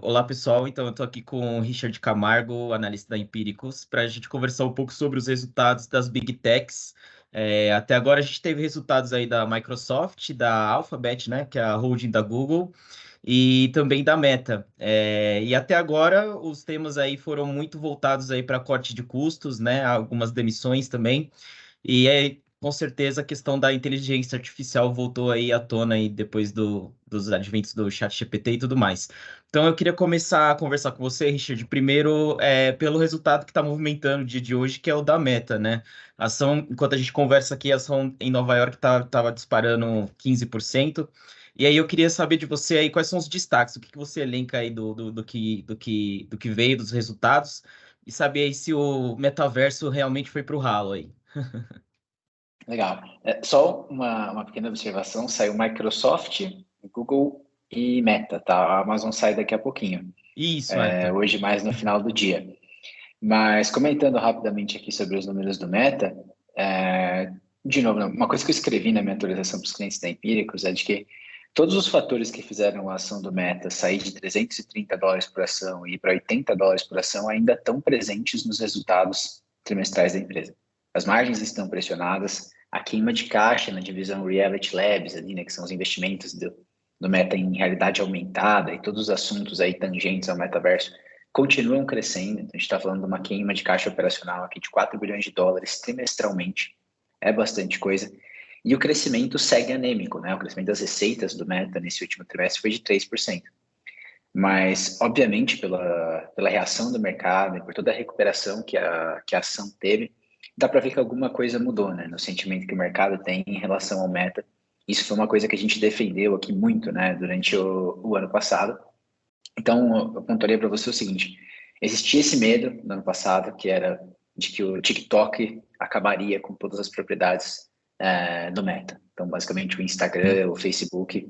Olá, pessoal. Então, eu estou aqui com o Richard Camargo, analista da Empíricos, para a gente conversar um pouco sobre os resultados das Big Techs. Até agora, a gente teve resultados aí da Microsoft, da Alphabet, né, que é a holding da Google, e também da Meta. E até agora, os temas aí foram muito voltados aí para corte de custos, né, algumas demissões também. Com certeza, a questão da inteligência artificial voltou aí à tona aí depois dos adventos do ChatGPT e tudo mais. Então, eu queria começar a conversar com você, Richard, primeiro pelo resultado que está movimentando o dia de hoje, que é o da Meta, né? A ação, enquanto a gente conversa aqui, a ação em Nova York estava disparando 15%. E aí eu queria saber de você aí quais são os destaques, o que você elenca aí do que veio dos resultados, e saber aí se o metaverso realmente foi para o ralo aí. Legal. Só uma pequena observação, saiu Microsoft, Google e Meta, tá? A Amazon sai daqui a pouquinho, Isso, tá. hoje mais no final do dia. Mas comentando rapidamente aqui sobre os números do Meta, de novo, uma coisa que eu escrevi na minha atualização para os clientes da Empíricos é de que todos os fatores que fizeram a ação do Meta sair de $330 por ação e ir para $80 por ação ainda estão presentes nos resultados trimestrais da empresa. As margens estão pressionadas, a queima de caixa na divisão Reality Labs, ali, né, que são os investimentos do Meta em realidade aumentada e todos os assuntos aí tangentes ao metaverso continuam crescendo. Então, a gente está falando de uma queima de caixa operacional aqui de $4 bilhões trimestralmente, é bastante coisa. E o crescimento segue anêmico, né? O crescimento das receitas do Meta nesse último trimestre foi de 3%. Mas, obviamente, pela reação do mercado e por toda a recuperação que a ação teve, dá para ver que alguma coisa mudou, né? No sentimento que o mercado tem em relação ao Meta. Isso foi uma coisa que a gente defendeu aqui muito, né? Durante o ano passado. Então, eu pontuaria para você o seguinte: existia esse medo no ano passado, que era de que o TikTok acabaria com todas as propriedades do Meta. Então, basicamente, o Instagram, o Facebook.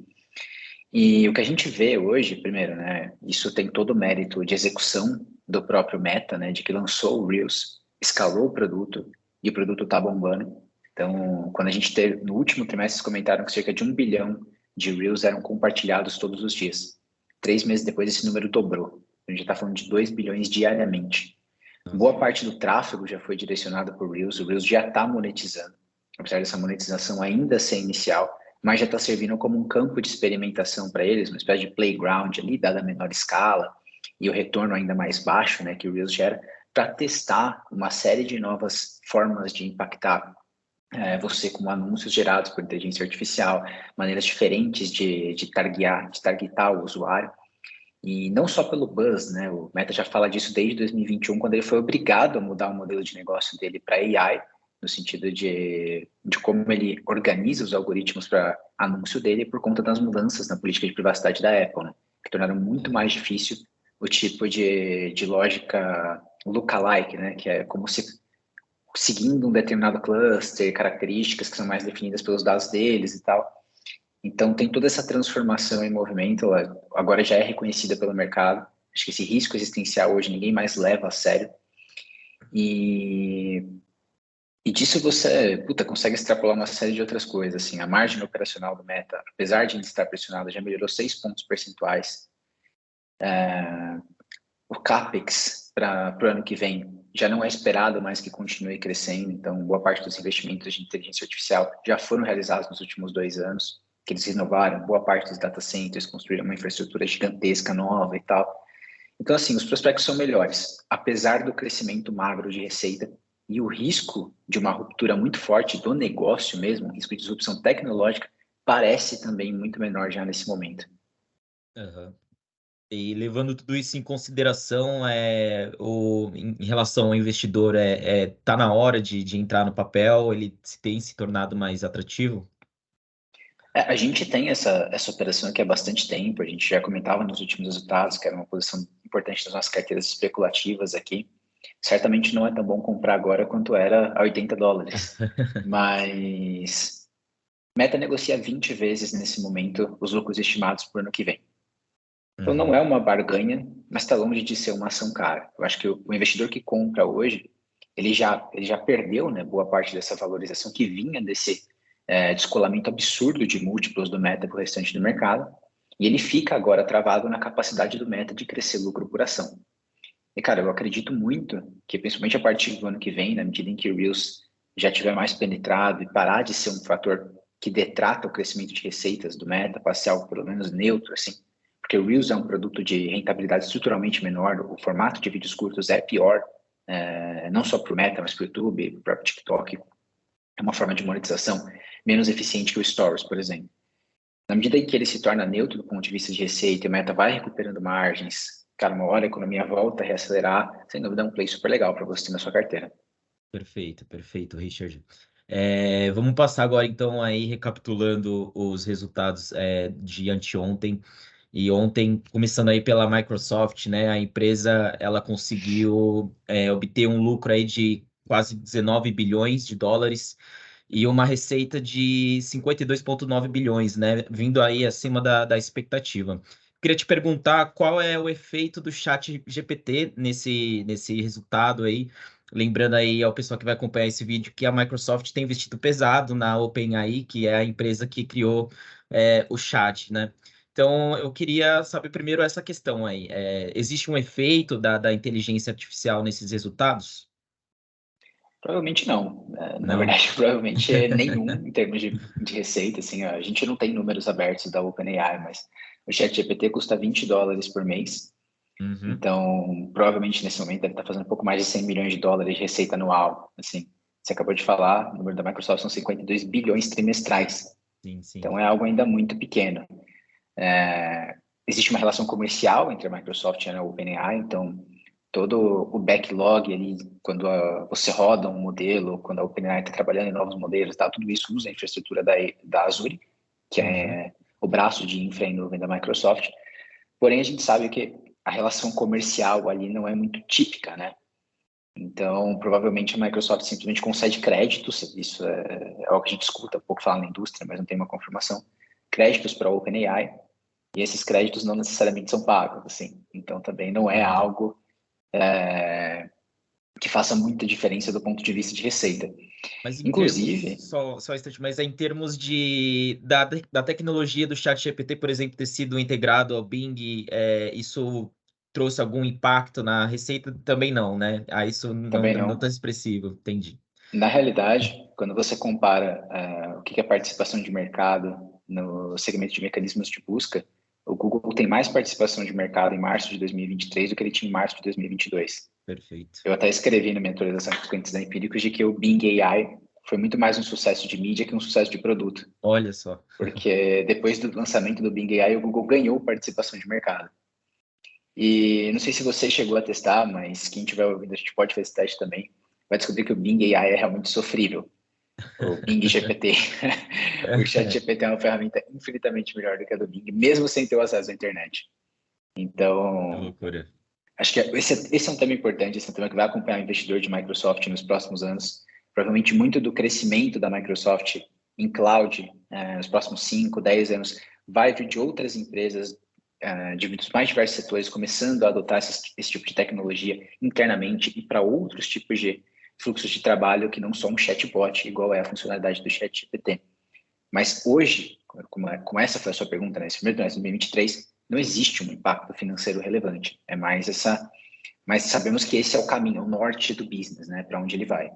E o que a gente vê hoje, primeiro, né, isso tem todo o mérito de execução do próprio Meta, né, de que lançou o Reels, escalou o produto e o produto está bombando. Então, quando a gente teve, no último trimestre, eles comentaram que cerca de 1 bilhão de Reels eram compartilhados todos os dias. 3 meses depois, esse número dobrou. A gente está falando de 2 bilhões diariamente. Boa parte do tráfego já foi direcionado por Reels, o Reels já está monetizando, apesar dessa monetização ainda ser inicial, mas já está servindo como um campo de experimentação para eles, uma espécie de playground ali, dada a menor escala, e o retorno ainda mais baixo, né, que o Reels gera, para testar uma série de novas formas de impactar você com anúncios gerados por inteligência artificial, maneiras diferentes de targetar o usuário. E não só pelo buzz, né? O Meta já fala disso desde 2021, quando ele foi obrigado a mudar o modelo de negócio dele para AI, no sentido de como ele organiza os algoritmos para anúncio dele por conta das mudanças na política de privacidade da Apple, né? Que tornaram muito mais difícil o tipo de lógica lookalike, né? Que é como se seguindo um determinado cluster, características que são mais definidas pelos dados deles e tal. Então, tem toda essa transformação em movimento, ela agora já é reconhecida pelo mercado. Acho que esse risco existencial hoje ninguém mais leva a sério. E disso você consegue extrapolar uma série de outras coisas. Assim, a margem operacional do Meta, apesar de ainda estar pressionada, já melhorou 6 pontos percentuais. O CAPEX para o ano que vem já não é esperado mais que continue crescendo. Então, boa parte dos investimentos de inteligência artificial já foram realizados nos últimos 2 anos, que eles renovaram boa parte dos data centers, construíram uma infraestrutura gigantesca nova e tal. Então, assim, os prospectos são melhores, apesar do crescimento magro de receita e o risco de uma ruptura muito forte do negócio mesmo, risco de disrupção tecnológica, parece também muito menor já nesse momento. Uhum. E levando tudo isso em consideração, em relação ao investidor, tá na hora de entrar no papel, ele tem se tornado mais atrativo? A gente tem essa operação aqui há bastante tempo, a gente já comentava nos últimos resultados que era uma posição importante das nossas carteiras especulativas aqui. Certamente não é tão bom comprar agora quanto era a $80, mas Meta negocia 20 vezes nesse momento os lucros estimados para o ano que vem. Então não Uhum. é uma barganha, mas está longe de ser uma ação cara. Eu acho que o investidor que compra hoje, ele já perdeu, né, boa parte dessa valorização que vinha desse descolamento absurdo de múltiplos do Meta para o restante do mercado. E ele fica agora travado na capacidade do Meta de crescer lucro por ação. E, cara, eu acredito muito que, principalmente a partir do ano que vem, na medida em que o Reels já tiver mais penetrado e parar de ser um fator que detrata o crescimento de receitas do Meta, para ser algo pelo menos neutro, assim, porque o Reels é um produto de rentabilidade estruturalmente menor, o formato de vídeos curtos é pior, não só para o Meta, mas para o YouTube, para o próprio TikTok. É uma forma de monetização menos eficiente que o Stories, por exemplo. Na medida em que ele se torna neutro do ponto de vista de receita e o Meta vai recuperando margens, cara, uma hora a economia volta a reacelerar, sem dúvida é um play super legal para você ter na sua carteira. Perfeito, perfeito, Richard. Vamos passar agora, então, aí, recapitulando os resultados de anteontem. E ontem, começando aí pela Microsoft, né, a empresa ela conseguiu obter um lucro aí de quase 19 bilhões de dólares e uma receita de 52,9 bilhões, né, vindo aí acima da expectativa. Queria te perguntar qual é o efeito do chat GPT nesse resultado aí. Lembrando aí ao pessoal que vai acompanhar esse vídeo que a Microsoft tem investido pesado na OpenAI, que é a empresa que criou o chat, né? Então, eu queria saber primeiro essa questão aí. Existe um efeito da inteligência artificial nesses resultados? Provavelmente não. Na Não. verdade, provavelmente é nenhum em termos de receita. Assim, a gente não tem números abertos da OpenAI, mas o ChatGPT custa $20 por mês. Uhum. Então, provavelmente nesse momento deve estar fazendo um pouco mais de 100 milhões de dólares de receita anual. Assim, você acabou de falar, o número da Microsoft são 52 bilhões trimestrais. Sim, sim. Então, é algo ainda muito pequeno. Existe uma relação comercial entre a Microsoft e a OpenAI, então todo o backlog ali, quando você roda um modelo, quando a OpenAI está trabalhando em novos modelos, tá, tudo isso usa a infraestrutura da Azure, que Uhum. é o braço de infra em nuvem da Microsoft. Porém, a gente sabe que a relação comercial ali não é muito típica, né? Então, provavelmente a Microsoft simplesmente concede créditos, isso é algo que a gente escuta um pouco falar na indústria, mas não tem uma confirmação, créditos para a OpenAI, e esses créditos não necessariamente são pagos, assim. Então, também não é Entendi. algo que faça muita diferença do ponto de vista de receita. Mas em termos, Inclusive, só um instante, mas em termos da tecnologia do ChatGPT, por exemplo, ter sido integrado ao Bing, isso trouxe algum impacto na receita? Também não, né? Isso também não tão não. expressivo, entendi. Na realidade, quando você compara o que é participação de mercado no segmento de mecanismos de busca, o Google tem mais participação de mercado em março de 2023 do que ele tinha em março de 2022. Perfeito. Eu até escrevi na minha atualização com clientes da Empíricos de que o Bing AI foi muito mais um sucesso de mídia que um sucesso de produto, Olha só. porque depois do lançamento do Bing AI, o Google ganhou participação de mercado. E não sei se você chegou a testar, mas quem estiver ouvindo, a gente pode fazer esse teste também, vai descobrir que o Bing AI é realmente sofrível. O Bing GPT. O Chat GPT é uma ferramenta infinitamente melhor do que a do Bing, mesmo sem ter o acesso à internet. Que Então, loucura. acho que esse é um tema importante, esse é um tema que vai acompanhar o investidor de Microsoft nos próximos anos. Provavelmente muito do crescimento da Microsoft em cloud nos próximos 5, 10 anos vai vir de outras empresas de mais diversos setores começando a adotar esse tipo de tecnologia internamente e para outros tipos de fluxos de trabalho que não são um chatbot, igual é a funcionalidade do ChatGPT. Mas hoje, como essa foi a sua pergunta, nesse primeiro trimestre de 2023, não existe um impacto financeiro relevante. É mais mas sabemos que esse é o caminho, o norte do business, né, para onde ele vai.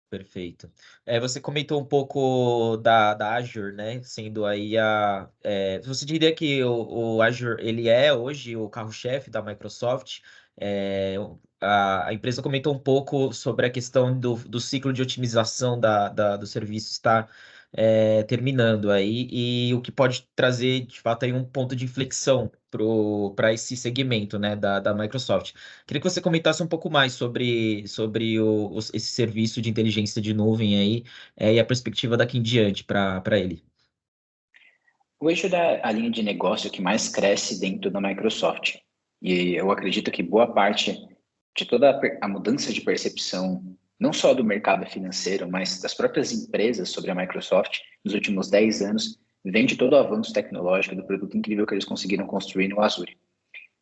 Perfeito. Você comentou um pouco da Azure, né? Sendo aí você diria que o Azure ele é hoje o carro-chefe da Microsoft? A empresa comentou um pouco sobre a questão do ciclo de otimização do serviço estar terminando aí e o que pode trazer de fato aí um ponto de inflexão para esse segmento, né, da Microsoft. Queria que você comentasse um pouco mais sobre esse serviço de inteligência de nuvem aí, e a perspectiva daqui em diante para ele. O eixo da a linha de negócio que mais cresce dentro da Microsoft. E eu acredito que boa parte de toda a mudança de percepção, não só do mercado financeiro, mas das próprias empresas sobre a Microsoft nos últimos 10 anos, vem de todo o avanço tecnológico do produto incrível que eles conseguiram construir no Azure.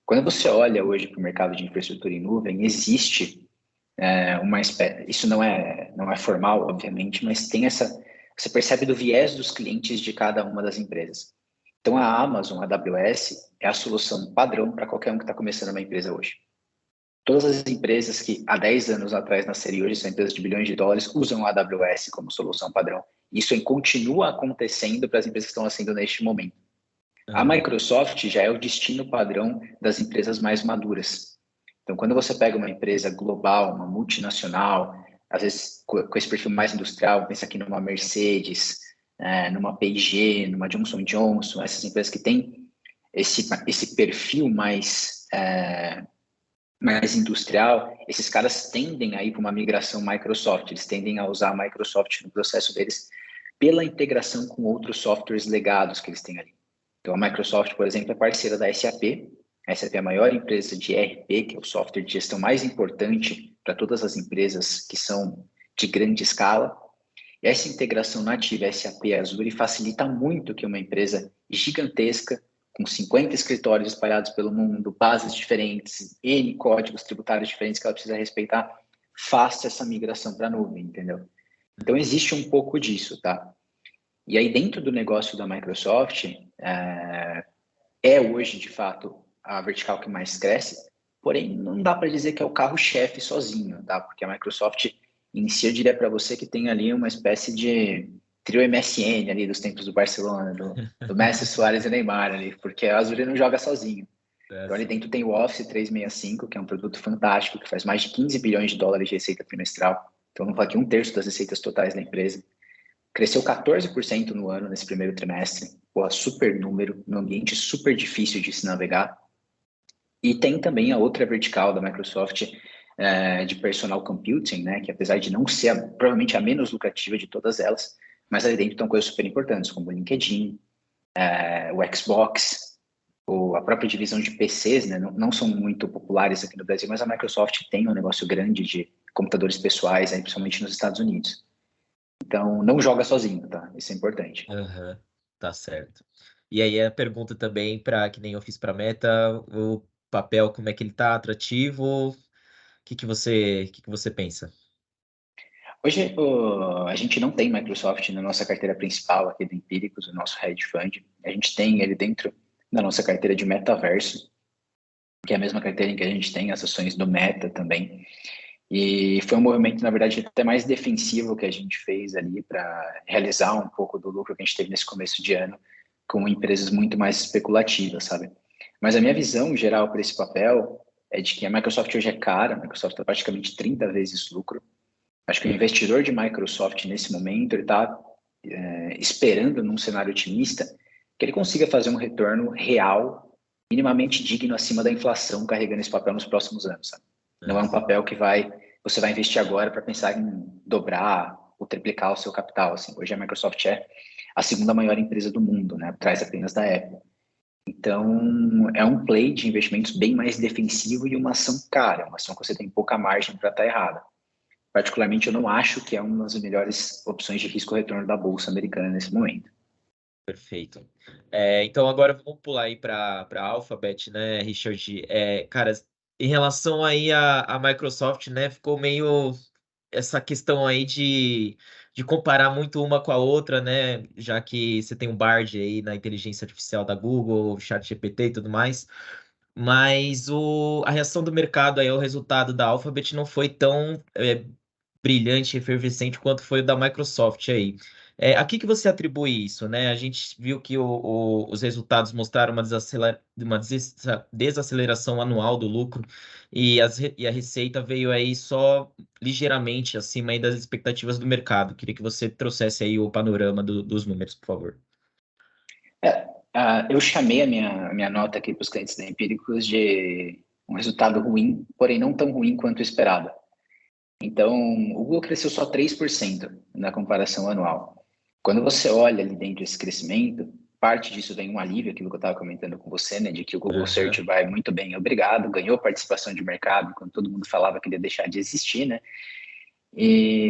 Quando você olha hoje para o mercado de infraestrutura em nuvem, existe uma espécie, isso não é formal, obviamente, mas tem você percebe do viés dos clientes de cada uma das empresas. Então, a Amazon, a AWS, é a solução padrão para qualquer um que está começando uma empresa hoje. Todas as empresas que há 10 anos atrás nasceram e hoje são empresas de bilhões de dólares usam a AWS como solução padrão. Isso continua acontecendo para as empresas que estão nascendo neste momento. A Microsoft já é o destino padrão das empresas mais maduras. Então, quando você pega uma empresa global, uma multinacional, às vezes com esse perfil mais industrial, pensa aqui numa Mercedes, numa P&G, numa Johnson & Johnson, essas empresas que têm esse perfil mais industrial, esses caras tendem a ir para uma migração Microsoft, eles tendem a usar a Microsoft no processo deles pela integração com outros softwares legados que eles têm ali. Então, a Microsoft, por exemplo, é parceira da SAP. A SAP é a maior empresa de ERP, que é o software de gestão mais importante para todas as empresas que são de grande escala. E essa integração nativa SAP Azure facilita muito que uma empresa gigantesca, com 50 escritórios espalhados pelo mundo, bases diferentes, N códigos tributários diferentes que ela precisa respeitar, faça essa migração para a nuvem, entendeu? Então, existe um pouco disso, tá? E aí, dentro do negócio da Microsoft, hoje, de fato, a vertical que mais cresce, porém, não dá para dizer que é o carro-chefe sozinho, tá? Porque a Microsoft, em si, eu diria para você que tem ali uma espécie de trio MSN ali dos tempos do Barcelona, do Messi, Suárez e Neymar ali, porque a Azure não joga sozinho. Então, ali dentro tem o Office 365, que é um produto fantástico, que faz mais de 15 bilhões de dólares de receita trimestral. Então, vamos falar que 1/3 das receitas totais da empresa. Cresceu 14% no ano, nesse primeiro trimestre. Pô, super número, num ambiente super difícil de se navegar. E tem também a outra vertical da Microsoft de personal computing, né, que apesar de não ser provavelmente a menos lucrativa de todas elas, mas ali dentro estão coisas super importantes, como o LinkedIn, o Xbox, ou a própria divisão de PCs, né, não são muito populares aqui no Brasil, mas a Microsoft tem um negócio grande de computadores pessoais, aí, principalmente nos Estados Unidos. Então, não joga sozinho, tá? Isso é importante. Tá certo. E aí a pergunta também, para que nem eu fiz para Meta, o papel, como é que ele tá atrativo? O que você pensa? Hoje, a gente não tem Microsoft na nossa carteira principal aqui do Empíricos, o nosso hedge fund. A gente tem ele dentro da nossa carteira de metaverso, que é a mesma carteira em que a gente tem as ações do Meta também. E foi um movimento, na verdade, até mais defensivo que a gente fez ali para realizar um pouco do lucro que a gente teve nesse começo de ano com empresas muito mais especulativas, sabe? Mas a minha visão geral para esse papel é de que a Microsoft hoje é cara, a Microsoft está praticamente 30 vezes lucro. Acho que o investidor de Microsoft, nesse momento, ele está esperando, num cenário otimista, que ele consiga fazer um retorno real, minimamente digno acima da inflação, carregando esse papel nos próximos anos, sabe? Não é um papel que você vai investir agora para pensar em dobrar ou triplicar o seu capital. Assim. Hoje a Microsoft é a segunda maior empresa do mundo, né? Atrás apenas da Apple. Então, é um play de investimentos bem mais defensivo e uma ação cara, uma ação que você tem pouca margem para estar errada. Particularmente, eu não acho que é uma das melhores opções de risco-retorno da Bolsa Americana nesse momento. Perfeito. Então agora vamos pular aí para a Alphabet, né, Richard? Cara, em relação aí à Microsoft, né, ficou meio essa questão aí de comparar muito uma com a outra, né? Já que você tem o Bard aí na inteligência artificial da Google, ChatGPT e tudo mais. Mas a reação do mercado aí ao resultado da Alphabet não foi tão brilhante, efervescente quanto foi o da Microsoft aí. A que você atribui isso, né? A gente viu que os resultados mostraram uma desaceleração anual do lucro e a receita veio aí só ligeiramente acima aí das expectativas do mercado. Queria que você trouxesse aí o panorama dos números, por favor. Eu chamei a minha nota aqui para os clientes da Empíricos de um resultado ruim, porém não tão ruim quanto esperado. Então, o Google cresceu só 3% na comparação anual. Quando você olha ali dentro desse crescimento, parte disso vem um alívio, aquilo que eu estava comentando com você, né, de que o Google Search vai muito bem, obrigado, ganhou participação de mercado, quando todo mundo falava que ele ia deixar de existir, né?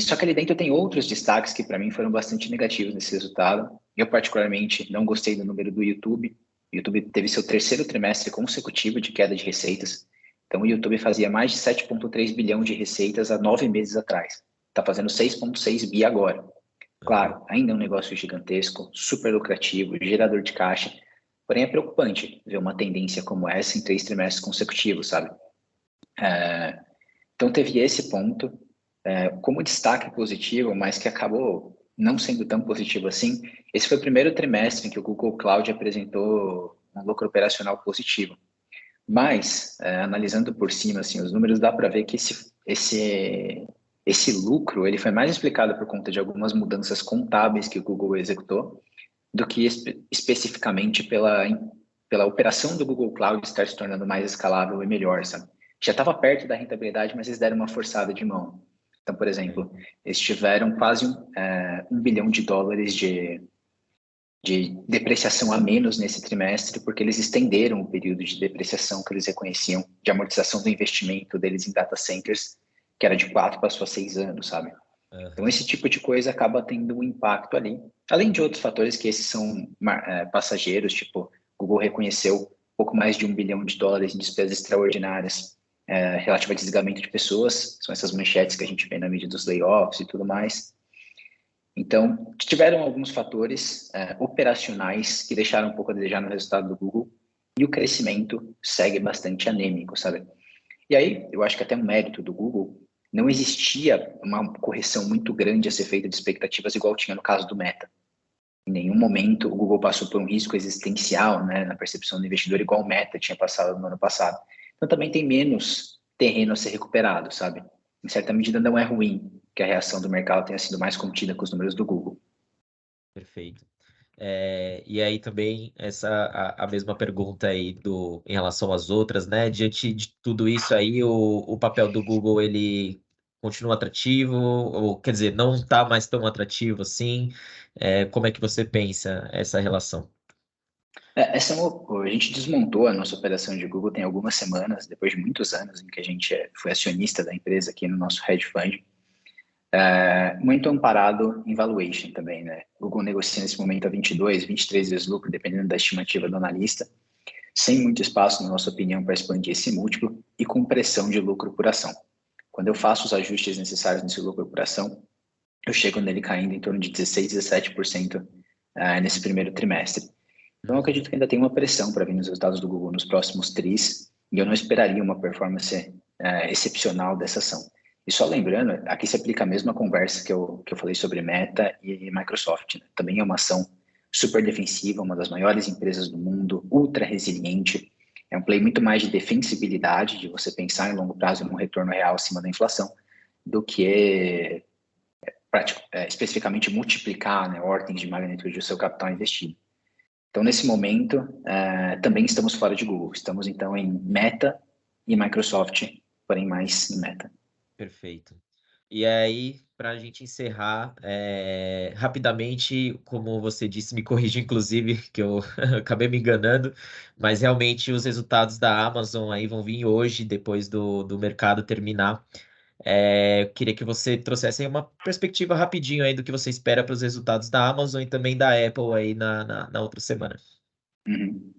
Só que ali dentro tem outros destaques que para mim foram bastante negativos nesse resultado. Eu particularmente não gostei do número do YouTube. O YouTube teve seu terceiro trimestre consecutivo de queda de receitas. Então o YouTube fazia mais de 7,3 bilhão de receitas há 9 meses atrás. Está fazendo 6,6 bi agora. Claro, ainda é um negócio gigantesco, super lucrativo, gerador de caixa, Porém, é preocupante ver uma tendência como essa em 3 trimestres consecutivos, sabe? Então, teve esse ponto como destaque positivo, mas que acabou não sendo tão positivo assim. Esse foi o primeiro trimestre em que o Google Cloud apresentou um lucro operacional positivo. Mas, analisando por cima, assim, os números, dá para ver que esse lucro ele foi mais explicado por conta de algumas mudanças contábeis que o Google executou do que especificamente pela operação do Google Cloud estar se tornando mais escalável e melhor, sabe? Já estava perto da rentabilidade, mas eles deram uma forçada de mão. Então, por exemplo, eles tiveram quase $1 bilhão de depreciação a menos nesse trimestre, porque eles estenderam o período de depreciação que eles reconheciam de amortização do investimento deles em data centers, que era de 4 passou a 6 anos, sabe? Então, esse tipo de coisa acaba tendo um impacto ali. Além de outros fatores que esses são passageiros, tipo, Google reconheceu pouco mais de $1 bilhão em despesas extraordinárias relativa a desligamento de pessoas, são essas manchetes que a gente vê na mídia dos layoffs e tudo mais. Então, tiveram alguns fatores operacionais que deixaram um pouco a desejar no resultado do Google e o crescimento segue bastante anêmico, sabe? E aí, eu acho que até um mérito do Google, não existia uma correção muito grande a ser feita de expectativas igual tinha no caso do Meta. Em nenhum momento o Google passou por um risco existencial, né, na percepção do investidor, igual o Meta tinha passado no ano passado. Então também tem menos terreno a ser recuperado, sabe? Em certa medida não é ruim que a reação do mercado tenha sido mais contida com os números do Google. Perfeito. E aí também a mesma pergunta aí em relação às outras, né? Diante de tudo isso aí, o papel do Google ele continua atrativo, ou quer dizer, não está mais tão atrativo assim? Como é que você pensa essa relação? A gente desmontou a nossa operação de Google tem algumas semanas, depois de muitos anos em que a gente foi acionista da empresa aqui no nosso hedge fund. Muito amparado em valuation também, né? O Google negocia nesse momento a 22, 23 vezes lucro, dependendo da estimativa do analista, sem muito espaço, na nossa opinião, para expandir esse múltiplo e com pressão de lucro por ação. Quando eu faço os ajustes necessários nesse lucro por ação, eu chego nele caindo em torno de 16, 17% nesse primeiro trimestre. Então, eu acredito que ainda tem uma pressão para vir nos resultados do Google nos próximos tris, e eu não esperaria uma performance excepcional dessa ação. E só lembrando, aqui se aplica a mesma conversa que eu falei sobre Meta e Microsoft, né? Também é uma ação super defensiva, uma das maiores empresas do mundo, ultra resiliente. É um play muito mais de defensibilidade, de você pensar em longo prazo num retorno real acima da inflação, do que especificamente multiplicar, né, ordens de magnitude do seu capital investido. Então, nesse momento, também estamos fora de Google. Estamos, então, em Meta e Microsoft, porém mais em Meta. Perfeito. E aí, para a gente encerrar, rapidamente, como você disse, me corrigi, inclusive, que eu acabei me enganando, mas realmente os resultados da Amazon aí vão vir hoje, depois do mercado terminar. Eu queria que você trouxesse aí uma perspectiva rapidinho aí do que você espera para os resultados da Amazon e também da Apple aí na outra semana. Uhum.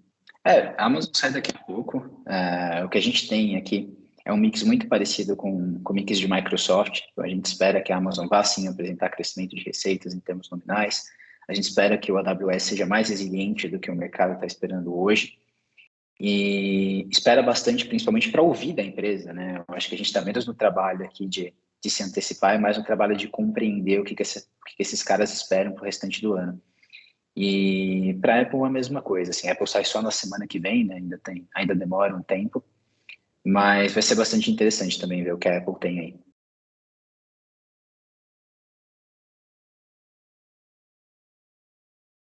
A Amazon sai daqui a pouco. O que a gente tem aqui é um mix muito parecido com o mix de Microsoft. Então, a gente espera que a Amazon vá, sim, apresentar crescimento de receitas em termos nominais. A gente espera que o AWS seja mais resiliente do que o mercado está esperando hoje. E espera bastante, principalmente para ouvir da empresa, né? Eu acho que a gente está menos no trabalho aqui de se antecipar, é mais no trabalho de compreender o que esses caras esperam para o restante do ano. E para a Apple a mesma coisa, assim, a Apple sai só na semana que vem, né? Ainda demora um tempo, mas vai ser bastante interessante também ver o que a Apple tem aí.